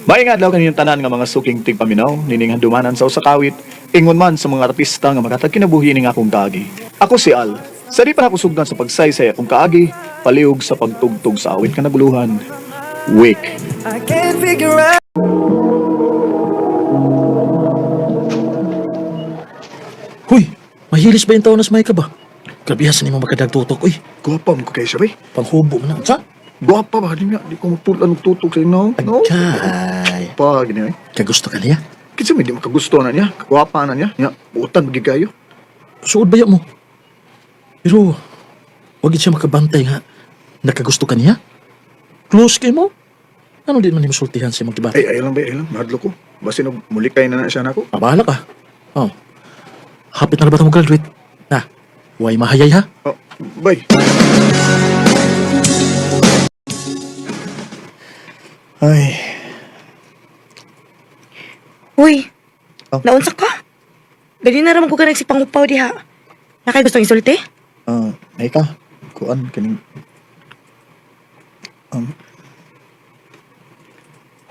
Maayong adlaw kaniyong tanan nga mga suking tigpaminaw, nining handumanan sa usakawit, ingon man sa mga artista nga makatag kinabuhi ning akong kaagi. Ako si Al. Sari pa ako sugdan sa pagsaysay akong kaagi, paliog sa pagtugtog sa awit ka naguluhan. Wake. I can't figure out. Huy, mahilis ba yung taon na sa may ka ba? Grabihasan ni mo magkadagtutok, uy. Guwapa mo ko kayo siya, bay. Panghubo mo na. Sa? Guwapa ba? Di nga, di ko magtulan ng tutok sa inyo. No? Agkay. Pa, gini ay. Kagusto ka niya? Kasi may di makagusto na niya. Guwapa na niya. Nga, utan magigayo. Suod ba mo? Pero, wag siya makabantay nga. Nakagusto ka niya? Close kay mo? Ano din man ni masultihan siya magkibati? Ay lang, bay, ay lang. Mahadlo ko. Basi mulikay na siya na ako. Bahala ka. Oh. Hapit na ba ito mag-graduate? Na, huwag mahayay ha? Oh, bay. Ay. Uy, Oh. naunsa ka? Dali na raman ko ka nagsipangupaw diha. Nakay gusto ng isulti? Ay ka. Kuan, kaning...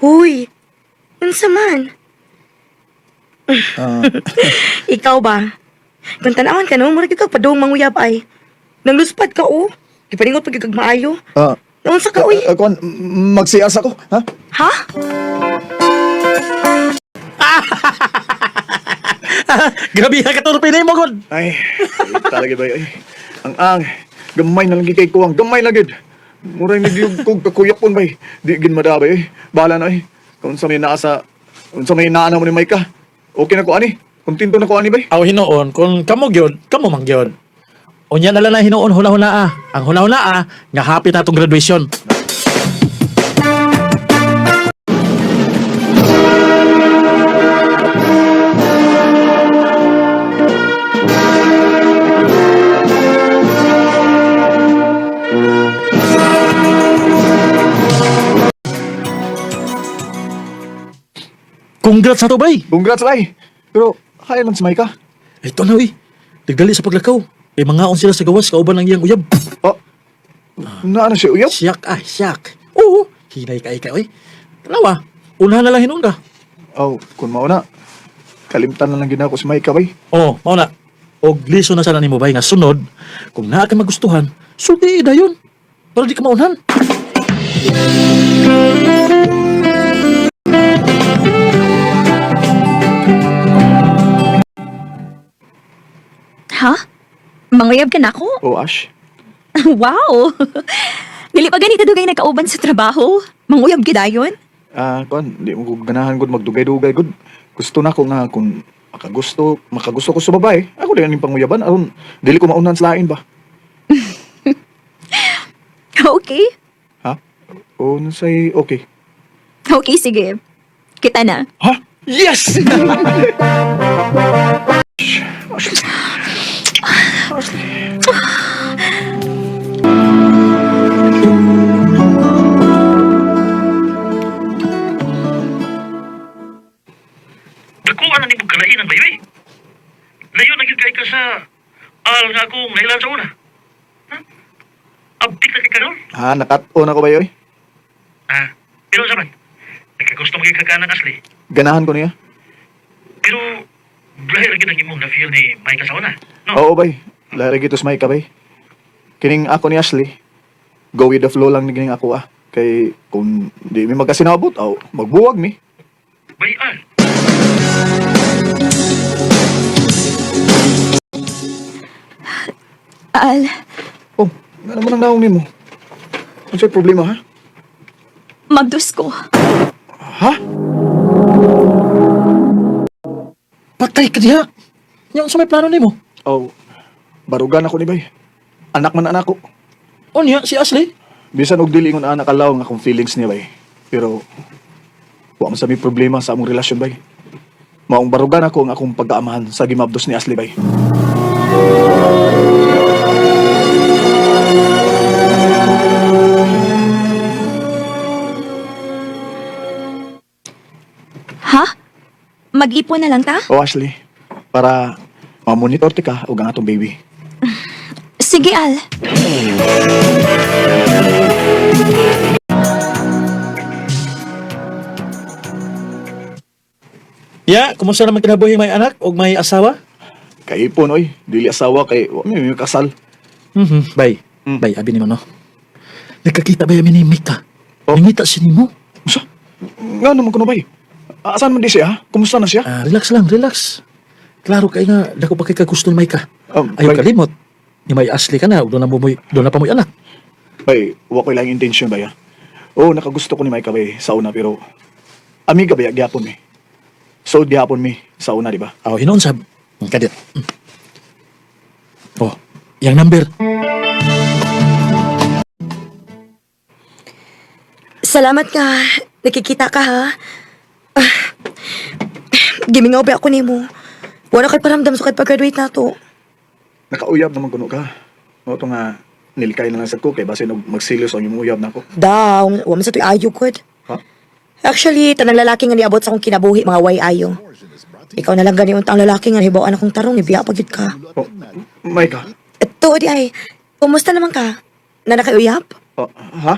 Huy, unsa man? Ikaw ba? Kung tanawan ka no, murag ikaw padong manguyab ay. Nang luspad ka o. Ipaningot pag ikag maayo. Naunsa ka, uy? Kuan, magsiyas ako, ha? Ha? Grabe ha, katurpinay mo, God! Ay, talaga ba, ay. Gamay na lang kay kuwang, gamay na gid. Murang nagiyog kog kakuyapon bay. Di gin madabay, ay. Bahala na, ay. Kung sa may naasa, kung sa may naana mo ni Micah. Okay na ko, ani. Kontento na ko, ani, bay. Aw hinoon, kung kamo gyud, kamo man gyud. Unya na lang na hinoon huna-huna ah. Ang huna-huna ah, nga happy na itong graduation. Congrats sa to, bay! Congrats, bay. Pero, kaya lang si Micah. Ito na, uy. Tigdali sa paglakaw. Eh, mangaon sila sa gawas, kauban lang iyang uyab. Oh, naano siya, uyap? Siyak, ay, siyak. Oo, hinay ka, uy. Tanawa, unahan na lang hinuon ka. Oh, kung mauna. Kalimtan na lang gina ko si Micah, bay. Oo, mauna. Og liso na sana ni mo, bay, nga sunod, kung naa ka magustuhan, sulti dayon. Para di ka maunhan. Ha? Manguyab ka na ako? Oh, Ash. Wow! Dili pa ganito dugay nagkauban sa trabaho. Manguyab gidayon? Kuan, di mo ko ganahan gud magdugay-dugay gud. Gusto na ko nga kung makagusto ko sa babae. Ako din ang panguyaban aron dili ko maunan sa lain ba. Okay. Ha? O nasay okay. Okay, sige. Kita na. Ha? Yes! Dakuan na ni mong kalainan, baby. Layo na gid kay ka sa nga akong nailan sa una. Ha? Abdik na kay ka doon? Ha, nakat-o na ko ba yoy? Pero saman, nagkagusto magiging kakanan Ashley. Ganahan ko niya. Pero, dahil lagi nang imong na-feel ni Micah sa una. No? Oo, bay. Lari gitos may ka, bay. Kining ako ni Ashley. Go with the flow lang ni kining ako, ah. Kay, kung di mi magkasinabot, magbuwag mi. Bayan. Al, Oh, nga naman ang naong ni mo. Ano sa'yo problema, ha? magdus ko. Ha? Patay ka diha. Yung sa may plano ni mo. Oh, barugan ako ni bay. Anak man anak ko. O niya, si Ashley. Bisan og dili ingon anak alaw nga akong feelings niya bay. Pero, wa man sa may problema sa among relasyon bay. Maong barugan ako ang akong pagkaamahan sa gimabdos ni Ashley bay. Ha? Mag-ipon na lang ta? O Ashley, para mamonitor ti ka og ang atong baby. Sige, Al. Ya, kumusta naman kinabuhi may anak o may asawa? Kay ipon, oy. Dili asawa kay may kasal. Bay. Mm. Bay, abi ni mo no. Nagkakita ba yamin ni Mika? Oh. Nangita siya ni mo. Usa? Nga naman ko na bay. Asan man di siya? Kumusta na siya? Relax lang, relax. Klaro kay nga, dako pa kay kagusto ni Mika. Ayaw Bay, kalimot. Ni may asli ka na, doon na pa mo'y anak. bay, wa ko lang intention bay. Oo, nakagusto ko ni Micah bay sa una pero amiga bay gyapon mi. So gyapon mi sa una, di ba? Hinoon sab. Kadit. Oh, yang number. Salamat ka. Nakikita ka, ha? Gimingaw ba ako nimo? Wala kay paramdam sa pag-graduate na to. Nakauyab naman kuno ka. Mo to nga nilikay na lang sad ko kay basin og magsilos ang imong uyab nako. Daw, wa man sa to'y ayo, good. Ha? Actually, tanang lalaki nga niabot sa akong kinabuhi, mga way ayo. Ikaw na lang gani untang lalaki nga hibaw akong tarong, ibiya pagid ka. Oh, Micah. Ito, di ay, kumusta naman ka? Na nakayuyap? Oh, ha?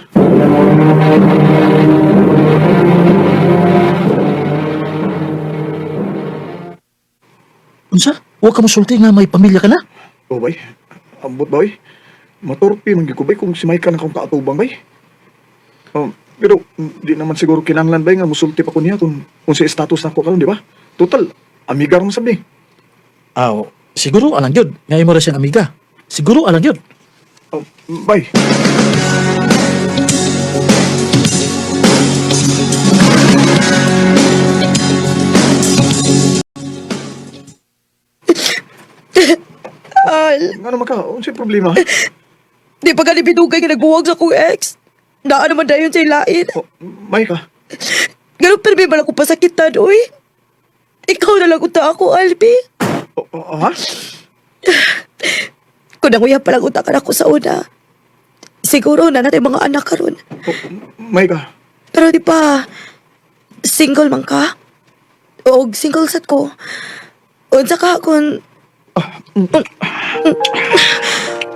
Unsa? Huwag ka masulti nga may pamilya ka na. Oh, bay. Ambot bay. Maturpi man gyud ko bay kung si Micah na kung kaatubang bay. Pero di naman siguro kinahanglan bay nga musulti pa ko niya kung si status nako karon, di ba? Total, amiga ron sabi. Siguro alang yun. Ngayon mo rin siyang amiga. Siguro alang yun. Bay. Al, Nga naman ka, unsay problema? di pa ka bidugay nga nagbuwag sa akong ex. Daan naman dayon sa ilain. Oh, Micah. Ganun pero may ko pasakitan, uy. Ikaw na lang unta ako, Albi. Ha? Kung nanguya palang unta ka na ako sa una, siguro na natin mga anak karon. Micah. Pero di pa, single man ka? O single set ko? Unsa ka kung...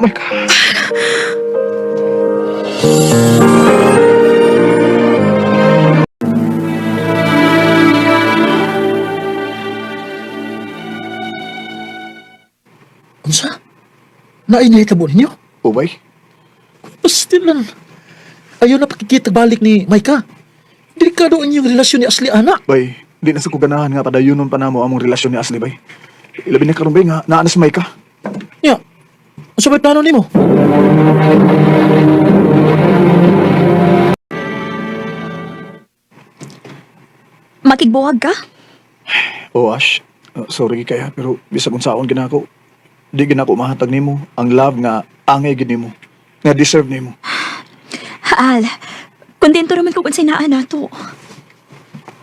Micah. Unsa? Nainahitabo ninyo? Oh, bay. Pastilan. Ayaw na pakikita balik ni Micah. Delikado ang inyong relasyon ni Asli, anak. Bay, di na sa kuganahan nga padayunon pa namo among relasyon ni Asli, bay. Ilabi na karon bay nga naa na si Micah. Ya. Unsa ba'y plano nimo? Makigbuwag ka? Oh, Ash. Sorry kaya pero bisag unsaon ginako. Di ginako mahatag nimo ang love nga angay gid nimo. Nga deserve nimo. Al, kontento naman ko kung sinaan nato.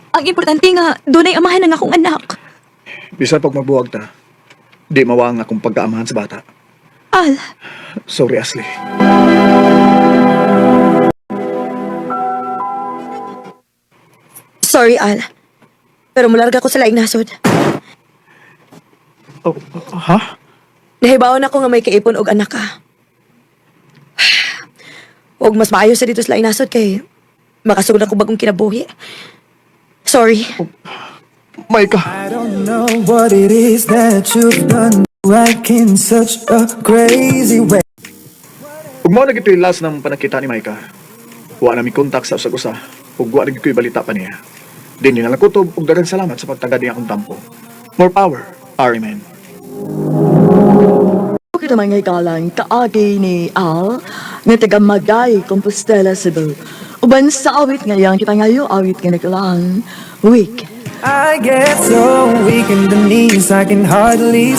Ang importante nga, doon ay amahan ng akong anak. Bisan pag magbuwag ta, di mawang akong pagkaamahan sa bata. Al, Sorry, Asli. Sorry, Al. Pero mularga ko sa laing nasod. Oh, ha? Nahibaon ako nga may kaipon og anak ka. Huwag mas maayos sa dito sa laing nasod kay makasugod ako bagong kinabuhi. Sorry. Micah. I don't know what it is that you've done, like in such a crazy way. Ug mao na gid yung last ng panakita ni Micah. Wa na mi kontak sa usag-usa. Ug wa na gid ko'y balita pa niya. Din nila kutob ug daghang salamat sa pagtagad niya akong tampo. More power, Ari man. Kita mga ikalang kaagi ni Al nga taga Magay, Compostela, Cebu. Uban sa awit ngayon, kita ngayon awit nga nakalang week. I get so weak in the knees, I can hardly